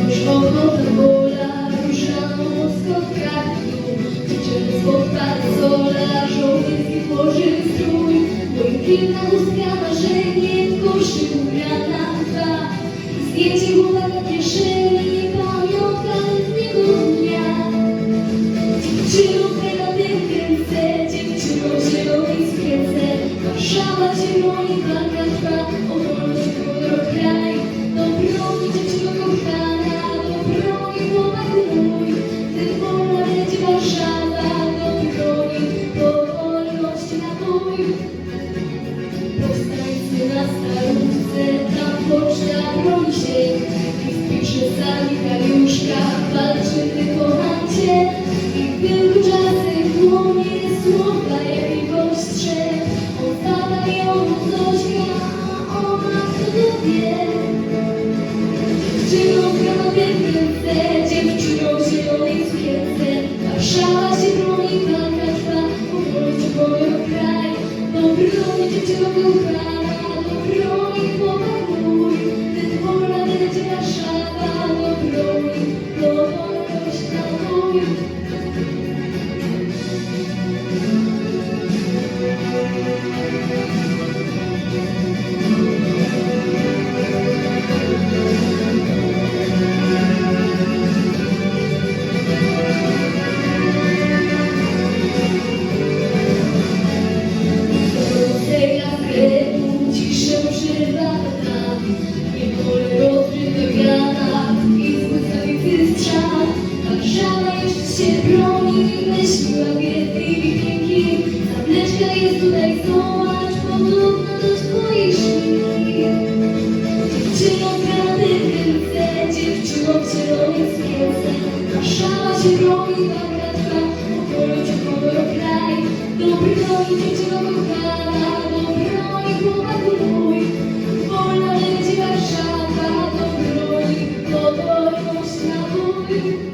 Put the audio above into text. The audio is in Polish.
Już ochotę bola, różaną mocno w karku, dziewczyny spod parasola, żołnierski włożył strój, błękitna łuska marzenie, w koszy ubrana dwa, zdjęcie głowa na kieszeni, pamiątka letniego dnia. Dziewczyną na tym kręcę, dziewczyną zielonej skręcę, Warszawa cię broni, walka trwa, o wolność kolor kraj, do broni dziewczyno kochana, do broni chłopaku mój, ty wolna leci Warszawa, do broni, po wolność napój. Powstańcy na Starówce, tam poczta broni się, i wpisze sanitariuszka, walczy ty kochancie, i w tylko czasem dłonie słowa jak jej postrze, odpada ją Zośka, a ona kto wie. Dziewczyną granatem w ręce, dziewczyną zielonej sukience, Warszawa się broni, walka trwa, powolność moją kraj, do broni dziewczyno kochana, do broni chłopak mój, ty wolna będzie Warszawa, do broni, powolność napój. Ciszę przerywa nam, niewolę rozrywy wiana i z błyskawicy strzał. Warszawa jeszcze się broni, myśli łagietnej i pięknie. Zapleczka jest tutaj, zobacz, podobna do twojej szyi. Dziewczyną granaty w ręce, dziewczyną w zielonej sukience, Warszawa się broni, walka trwa, powolność kolor kraj, do broni dziewczyno kochana, do broni chłopaku mój, wolna leci Warszawa, do broni, powolność napój.